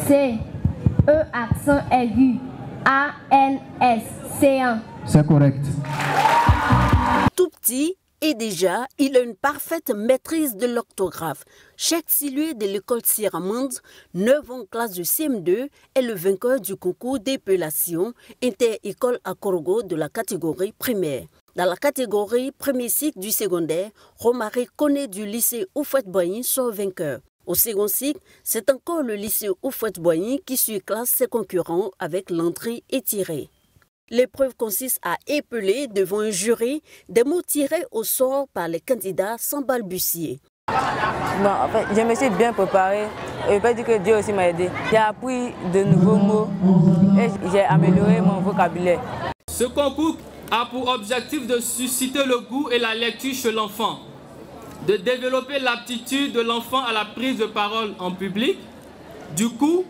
C, E accent aigu, A, N, S, C1. C'est correct. Tout petit, et déjà, il a une parfaite maîtrise de l'orthographe. Chaque Silué de l'école Sierra-Mande, 9 ans classe de CM2, est le vainqueur du concours d'épellation inter-école à Korogo de la catégorie primaire. Dans la catégorie premier cycle du secondaire, Romaric Koné du lycée Houphouët-Boigny sort vainqueur. Au second cycle, c'est encore le lycée Houphouët-Boigny qui surclasse ses concurrents avec Landry et Tiré. L'épreuve consiste à épeler devant un jury des mots tirés au sort par les candidats sans balbutier. Bon, en fait, je me suis bien préparée. Je peux dire que Dieu aussi m'a aidé. J'ai appris de nouveaux mots et j'ai amélioré mon vocabulaire. Ce concours a pour objectif de susciter le goût et la lecture chez l'enfant, de développer l'aptitude de l'enfant à la prise de parole en public. Du coup,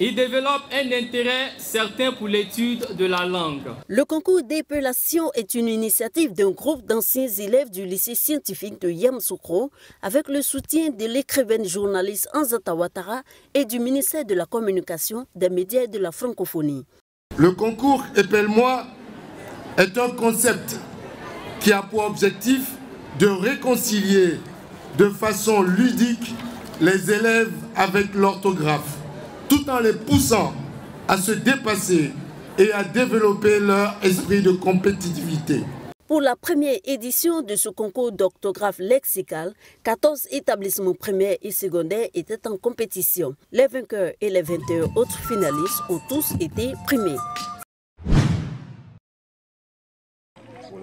il développe un intérêt certain pour l'étude de la langue. Le concours d'épellation est une initiative d'un groupe d'anciens élèves du lycée scientifique de Yamoussoukro avec le soutien de l'écrivaine journaliste Anzata Ouattara et du ministère de la Communication, des médias et de la francophonie. Le concours Épelle-moi est un concept qui a pour objectif de réconcilier de façon ludique les élèves avec l'orthographe, tout en les poussant à se dépasser et à développer leur esprit de compétitivité. Pour la première édition de ce concours d'orthographe lexical, 14 établissements primaires et secondaires étaient en compétition. Les vainqueurs et les 21 autres finalistes ont tous été primés.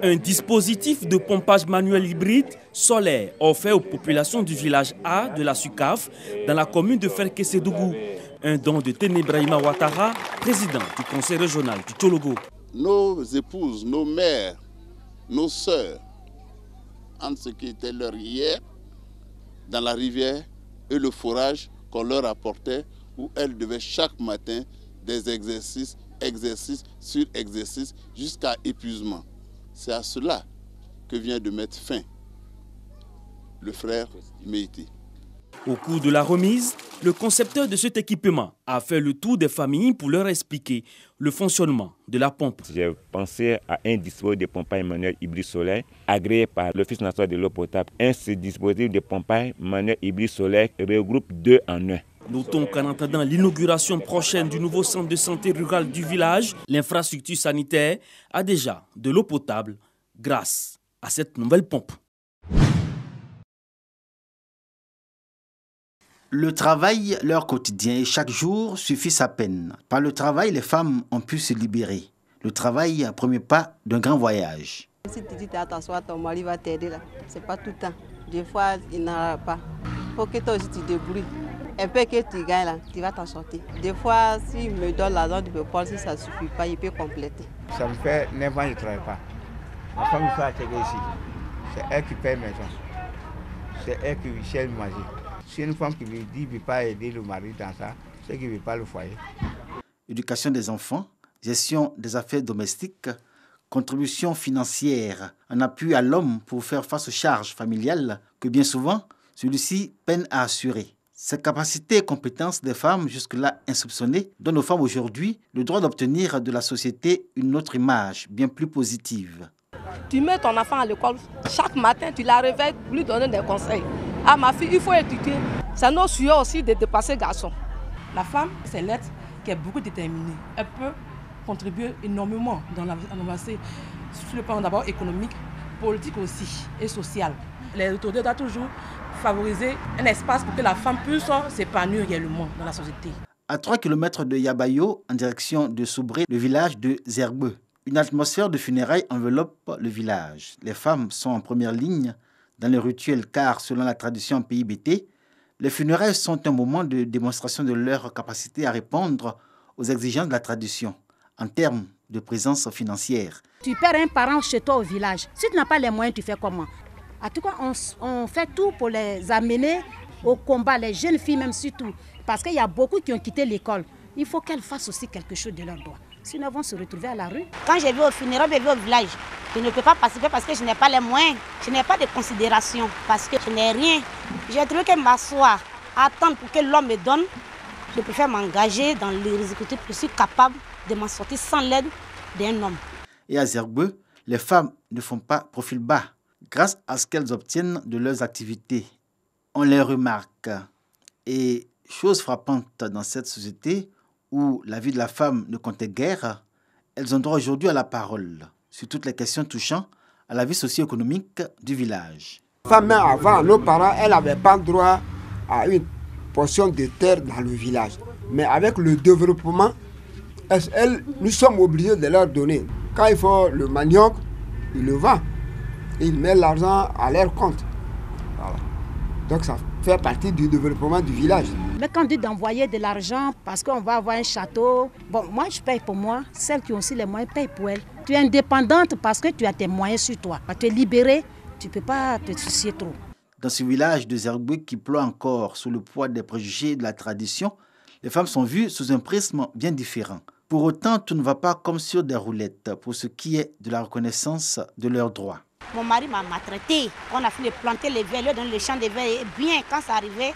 Un dispositif de pompage manuel hybride solaire offert aux populations du village A de la SUCAF dans la commune de Ferkessédougou. Un don de Ténébrahima Ouattara, président du conseil régional du Tchologo. Nos épouses, nos mères, nos sœurs, entre ce qui était leur hier, dans la rivière et le forage qu'on leur apportait, où elles devaient chaque matin des exercices, exercice sur exercice, jusqu'à épuisement. C'est à cela que vient de mettre fin le frère Méïté. Au cours de la remise, le concepteur de cet équipement a fait le tour des familles pour leur expliquer le fonctionnement de la pompe. J'ai pensé à un dispositif de pompage manuel hybride solaire agréé par l'Office national de l'eau potable. Ce dispositif de pompage manuel hybride solaire regroupe 2 en 1. Notons qu'en attendant l'inauguration prochaine du nouveau centre de santé rural du village, l'infrastructure sanitaire a déjà de l'eau potable grâce à cette nouvelle pompe. Le travail, leur quotidien et chaque jour suffisent à peine. Par le travail, les femmes ont pu se libérer. Le travail, un premier pas d'un grand voyage. Si tu dis attention, ton mari va t'aider là. C'est pas tout le temps. Des fois, il n'en a pas. Il faut que toi aussi tu te débrouilles. Un peu que tu gagnes là, tu vas t'en sortir. Des fois, s'il me donne l'argent du Pépol, si ça ne suffit pas, il peut compléter. Ça me fait 9 ans que je ne travaille pas. Ma femme me fait atterrir ici. C'est elle qui paye maison. C'est elle qui cherche manger. C'est une femme qui me dit ne veut pas aider le mari dans ça, c'est qu'il ne veut pas le foyer. Éducation des enfants, gestion des affaires domestiques, contribution financière, un appui à l'homme pour faire face aux charges familiales que bien souvent, celui-ci peine à assurer. Ces capacités et compétences des femmes jusque-là insoupçonnées donnent aux femmes aujourd'hui le droit d'obtenir de la société une autre image bien plus positive. Tu mets ton enfant à l'école, chaque matin tu la réveilles pour lui donner des conseils. Ah ma fille, il faut éduquer. C'est notre souhait aussi de dépasser garçon. La femme, c'est l'être qui est beaucoup déterminée. Elle peut contribuer énormément dans l'avancée sur le plan d'abord économique, politique aussi et social. Les autorités doivent toujours favoriser un espace pour que la femme puisse s'épanouir réellement dans la société. À 3 km de Yabayo, en direction de Soubré, le village de Zerbeu, une atmosphère de funérailles enveloppe le village. Les femmes sont en première ligne dans le rituel car, selon la tradition PIBT, les funérailles sont un moment de démonstration de leur capacité à répondre aux exigences de la tradition en termes de présence financière. Tu perds un parent chez toi au village. Si tu n'as pas les moyens, tu fais comment? En tout cas, on fait tout pour les amener au combat, les jeunes filles même surtout. Parce qu'il y a beaucoup qui ont quitté l'école. Il faut qu'elles fassent aussi quelque chose de leurs droits. Sinon, elles vont se retrouver à la rue. Quand je vais au funérailles, je vais au village. Je ne peux pas participer parce que je n'ai pas les moyens. Je n'ai pas de considération parce que je n'ai rien. J'ai trouvé que m'asseoir, attendre pour que l'homme me donne, Je préfère m'engager dans les exécutifs. Je suis capable de m'en sortir sans l'aide d'un homme. Et à Zergbeux, les femmes ne font pas profil bas grâce à ce qu'elles obtiennent de leurs activités. On les remarque. Et chose frappante dans cette société où la vie de la femme ne comptait guère, elles ont droit aujourd'hui à la parole sur toutes les questions touchant à la vie socio-économique du village. Femme, avant, nos parents, elles n'avaient pas droit à une portion de terre dans le village. Mais avec le développement, nous sommes obligés de leur donner. Quand il faut le manioc, ils le vendent. Ils mettent l'argent à leur compte. Voilà. Donc ça fait partie du développement du village. Mais quand on dit d'envoyer de l'argent parce qu'on va avoir un château, bon, moi je paye pour moi, celles qui ont aussi les moyens payent pour elles. Tu es indépendante parce que tu as tes moyens sur toi. Tu es libérée, tu ne peux pas te soucier trop. Dans ce village de Zergbeux qui ploie encore sous le poids des préjugés et de la tradition, les femmes sont vues sous un prisme bien différent. Pour autant, tout ne va pas comme sur des roulettes pour ce qui est de la reconnaissance de leurs droits. Mon mari m'a maltraité. On a fini de planter les verres dans les champs de verre. Et bien, quand ça arrivait,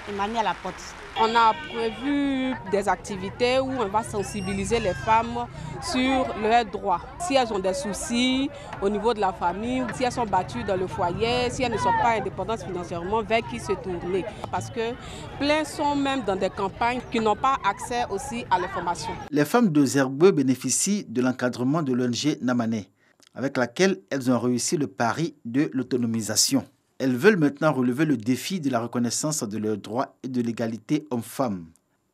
il m'a mis à la porte. On a prévu des activités où on va sensibiliser les femmes sur leurs droits. Si elles ont des soucis au niveau de la famille, si elles sont battues dans le foyer, si elles ne sont pas indépendantes financièrement, vers qui se tourner. Parce que plein sont même dans des campagnes qui n'ont pas accès aussi à l'information. Les femmes de Zergbeux bénéficient de l'encadrement de l'ONG Namané, avec laquelle elles ont réussi le pari de l'autonomisation. Elles veulent maintenant relever le défi de la reconnaissance de leurs droits et de l'égalité hommes-femmes.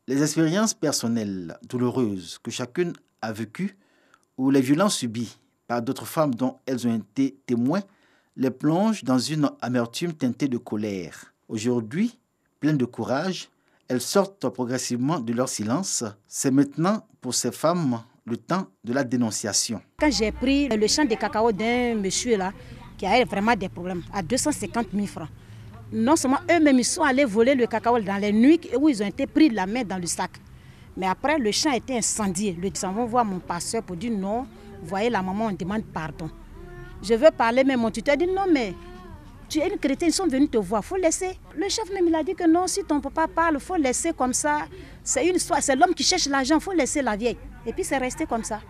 Les expériences personnelles douloureuses que chacune a vécues ou les violences subies par d'autres femmes dont elles ont été témoins les plongent dans une amertume teintée de colère. Aujourd'hui, pleines de courage, elles sortent progressivement de leur silence. C'est maintenant pour ces femmes le temps de la dénonciation. Quand j'ai pris le champ de cacao d'un monsieur là, qui a vraiment des problèmes, à 250 000 francs. Non seulement eux-mêmes, ils sont allés voler le cacao dans les nuits où ils ont été pris de la main dans le sac. Mais après, le champ a été incendié. Ils s'en vont voir mon pasteur pour dire non, vous voyez, la maman, on demande pardon. Je veux parler, mais mon tuteur dit non, mais tu es une chrétienne, ils sont venus te voir, il faut laisser. Le chef même, il a dit que non, si ton papa parle, il faut laisser comme ça. C'est une histoire, c'est l'homme qui cherche l'argent, il faut laisser la vieille. Et puis c'est resté comme ça.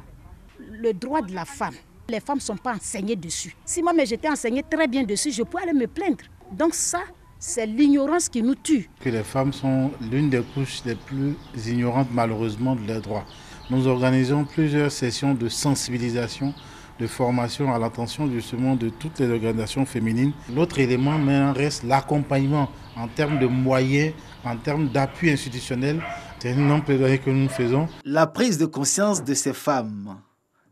Le droit de la femme. Les femmes ne sont pas enseignées dessus. Si moi, j'étais enseignée très bien dessus, je pourrais aller me plaindre. Donc ça, c'est l'ignorance qui nous tue. Que les femmes sont l'une des couches les plus ignorantes malheureusement de leurs droits. Nous organisons plusieurs sessions de sensibilisation, de formation à l'attention justement de toutes les organisations féminines. L'autre élément maintenant reste l'accompagnement en termes de moyens, en termes d'appui institutionnel. C'est un énorme plaidoyer que nous faisons. La prise de conscience de ces femmes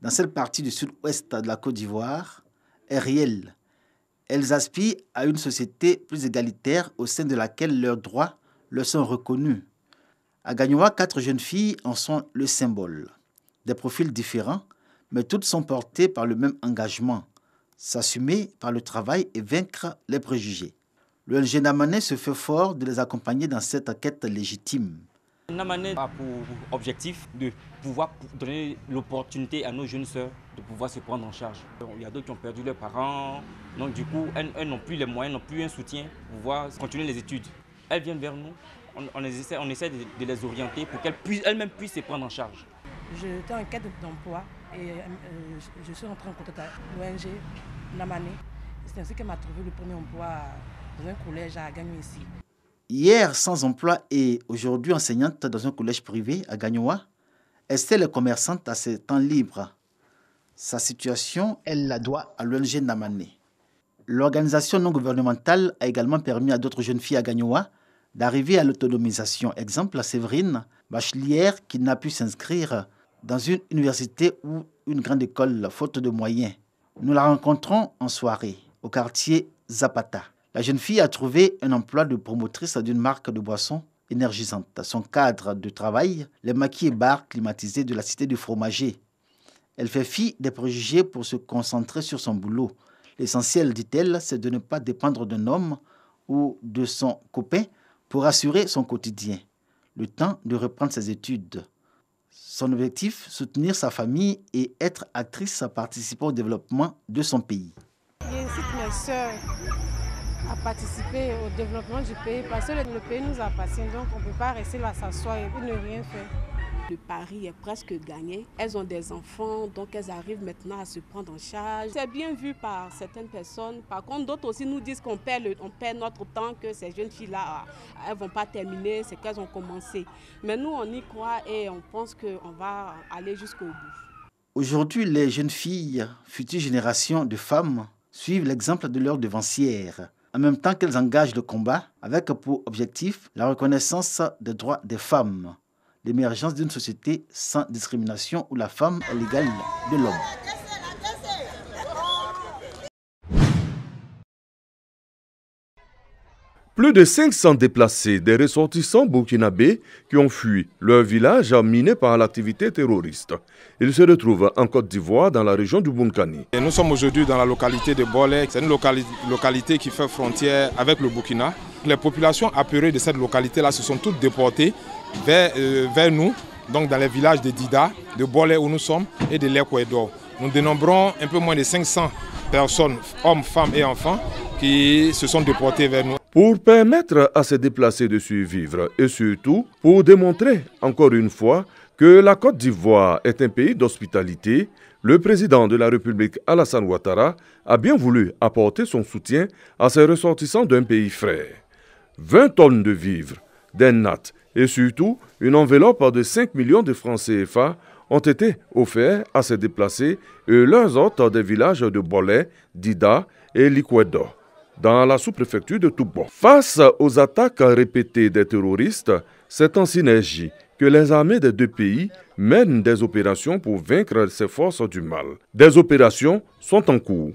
dans cette partie du sud-ouest de la Côte d'Ivoire est réelle. Elles aspirent à une société plus égalitaire au sein de laquelle leurs droits leur sont reconnus. À Gagnoa, 4 jeunes filles en sont le symbole. Des profils différents, mais toutes sont portées par le même engagement, s'assumer par le travail et vaincre les préjugés. L'ONG Namané se fait fort de les accompagner dans cette quête légitime. Namané a pour objectif de pouvoir donner l'opportunité à nos jeunes sœurs de pouvoir se prendre en charge. Il y a d'autres qui ont perdu leurs parents, donc du coup, elles n'ont plus les moyens, n'ont plus un soutien pour pouvoir continuer les études. Elles viennent vers nous, on essaie de les orienter pour qu'elles elles-mêmes puissent se prendre en charge. J'étais en quête d'emploi et je suis rentrée en contact avec l'ONG Namané. C'est ainsi qu'elle m'a trouvé le premier emploi dans un collège à Gagnoa ici. Hier sans emploi et aujourd'hui enseignante dans un collège privé à Gagnoa, Estelle est commerçante à ses temps libres. Sa situation, elle la doit à l'ONG Namané. L'organisation non gouvernementale a également permis à d'autres jeunes filles à Gagnoa d'arriver à l'autonomisation. Exemple, à Séverine, bachelière qui n'a pu s'inscrire dans une université ou une grande école faute de moyens. Nous la rencontrons en soirée au quartier Zapata. La jeune fille a trouvé un emploi de promotrice d'une marque de boissons énergisante. Son cadre de travail, les maquis et bars climatisés de la cité du fromager. Elle fait fi des préjugés pour se concentrer sur son boulot. L'essentiel, dit-elle, c'est de ne pas dépendre d'un homme ou de son copain pour assurer son quotidien. Le temps de reprendre ses études. Son objectif, soutenir sa famille et être actrice participant au développement de son pays. J'incite mes soeurs à participer au développement du pays parce que le pays nous appartient, donc on ne peut pas rester là s'asseoir et ne rien faire. Le pari est presque gagné. Elles ont des enfants, donc elles arrivent maintenant à se prendre en charge. C'est bien vu par certaines personnes. Par contre, d'autres aussi nous disent qu'on perd notre temps, que ces jeunes filles-là, elles ne vont pas terminer ce qu'elles ont commencé. Mais nous, on y croit et on pense qu'on va aller jusqu'au bout. Aujourd'hui, les jeunes filles, futures générations de femmes, suivent l'exemple de leurs devancières, en même temps qu'elles engagent le combat avec pour objectif la reconnaissance des droits des femmes, l'émergence d'une société sans discrimination où la femme est l'égale de l'homme. Plus de 500 déplacés des ressortissants burkinabés qui ont fui leur village miné par l'activité terroriste. Ils se retrouvent en Côte d'Ivoire dans la région du Bounkani. Nous sommes aujourd'hui dans la localité de Bolé. C'est une localité qui fait frontière avec le Burkina. Les populations apeurées de cette localité-là se sont toutes déportées vers nous, donc dans les villages de Dida, de Bolé où nous sommes et de l'Equador. Nous dénombrons un peu moins de 500 personnes, hommes, femmes et enfants, qui se sont déportés vers nous. Pour permettre à ces déplacés de survivre et surtout pour démontrer encore une fois que la Côte d'Ivoire est un pays d'hospitalité, le président de la République Alassane Ouattara a bien voulu apporter son soutien à ces ressortissants d'un pays frère. 20 tonnes de vivres, des nattes et surtout une enveloppe de 5 millions de francs CFA ont été offerts à ces déplacés et leurs hôtes des villages de Bolé, Dida et Liquedo, dans la sous-préfecture de Toubon. Face aux attaques répétées des terroristes, c'est en synergie que les armées des deux pays mènent des opérations pour vaincre ces forces du mal. Des opérations sont en cours.